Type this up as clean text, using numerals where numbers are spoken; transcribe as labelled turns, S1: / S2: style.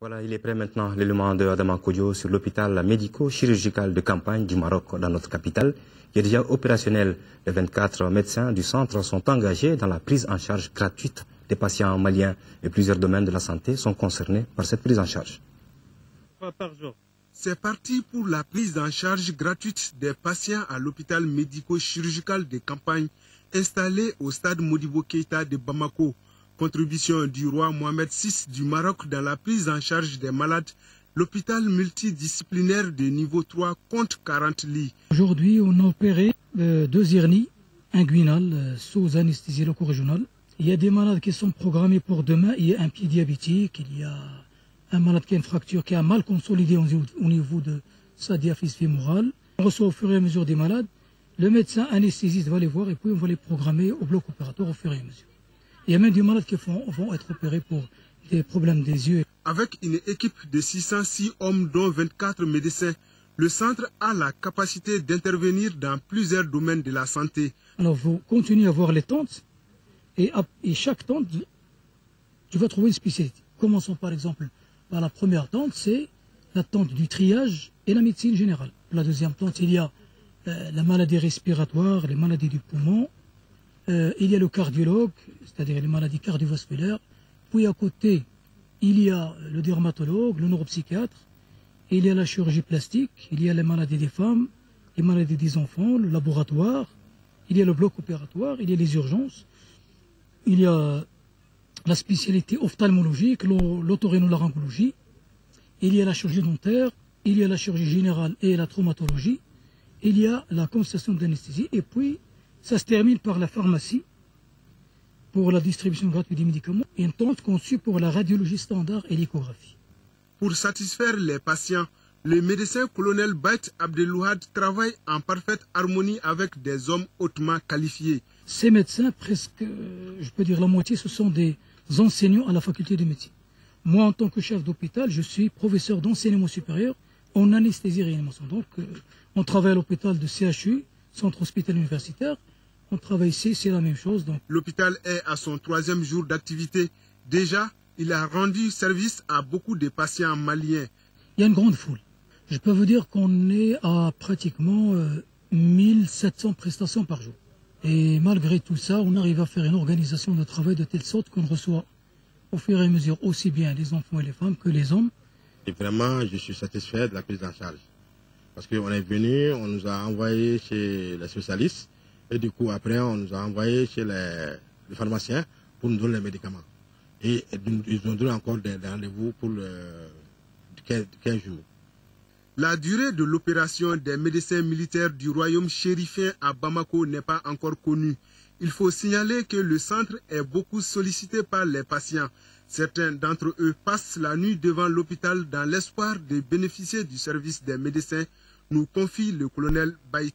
S1: Voilà, il est prêt maintenant, l'élément de Adama Kodjo sur l'hôpital médico-chirurgical de campagne du Maroc dans notre capitale, qui est déjà opérationnel. Les 24 médecins du centre sont engagés dans la prise en charge gratuite des patients maliens et plusieurs domaines de la santé sont concernés par cette prise en charge.
S2: C'est parti pour la prise en charge gratuite des patients à l'hôpital médico-chirurgical de campagne installé au stade Modibo Keïta de Bamako. Contribution du roi Mohamed VI du Maroc dans la prise en charge des malades. L'hôpital multidisciplinaire de niveau 3 compte 40 lits.
S3: Aujourd'hui, on a opéré 2 hernies inguinales sous anesthésie loco-régionale. Il y a des malades qui sont programmés pour demain. Il y a un pied diabétique, il y a un malade qui a une fracture qui a mal consolidé au niveau de sa diaphyse fémorale. On reçoit au fur et à mesure des malades. Le médecin anesthésiste va les voir et puis on va les programmer au bloc opératoire au fur et à mesure. Il y a même des malades qui vont être opérés pour des problèmes des yeux.
S2: Avec une équipe de 606 hommes dont 24 médecins, le centre a la capacité d'intervenir dans plusieurs domaines de la santé.
S3: Alors vous continuez à voir les tentes et chaque tente, tu vas trouver une spécialité. Commençons par exemple par la première tente, c'est la tente du triage et la médecine générale. La deuxième tente, il y a la maladie respiratoire, les maladies du poumon. Il y a le cardiologue, c'est-à-dire les maladies cardiovasculaires. Puis à côté, il y a le dermatologue, le neuropsychiatre. Il y a la chirurgie plastique, il y a les maladies des femmes, les maladies des enfants, le laboratoire. Il y a le bloc opératoire, il y a les urgences. Il y a la spécialité ophtalmologique, l'otorhinolaryngologie. Il y a la chirurgie dentaire, il y a la chirurgie générale et la traumatologie. Il y a la consultation d'anesthésie et puis ça se termine par la pharmacie pour la distribution gratuite des médicaments et une tente conçue pour la radiologie standard et l'échographie.
S2: Pour satisfaire les patients, le médecin colonel Bait Abdelouhad travaille en parfaite harmonie avec des hommes hautement qualifiés.
S3: Ces médecins, presque, je peux dire la moitié, ce sont des enseignants à la faculté de médecine. Moi, en tant que chef d'hôpital, je suis professeur d'enseignement supérieur en anesthésie et réanimation. Donc, on travaille à l'hôpital de CHU, centre hospitalier universitaire. On travaille ici, c'est la même chose.
S2: L'hôpital est à son 3e jour d'activité. Déjà, il a rendu service à beaucoup de patients maliens.
S3: Il y a une grande foule. Je peux vous dire qu'on est à pratiquement 1700 prestations par jour. Et malgré tout ça, on arrive à faire une organisation de travail de telle sorte qu'on reçoit au fur et à mesure aussi bien les enfants et les femmes que les hommes.
S4: Et vraiment, je suis satisfait de la prise en charge. Parce qu'on est venu, on nous a envoyé chez les spécialistes. Et du coup, après, on nous a envoyé chez les pharmaciens pour nous donner les médicaments. Et ils ont donné encore des rendez-vous pour 15 jours.
S2: La durée de l'opération des médecins militaires du royaume chérifien à Bamako n'est pas encore connue. Il faut signaler que le centre est beaucoup sollicité par les patients. Certains d'entre eux passent la nuit devant l'hôpital dans l'espoir de bénéficier du service des médecins, nous confie le colonel Bait.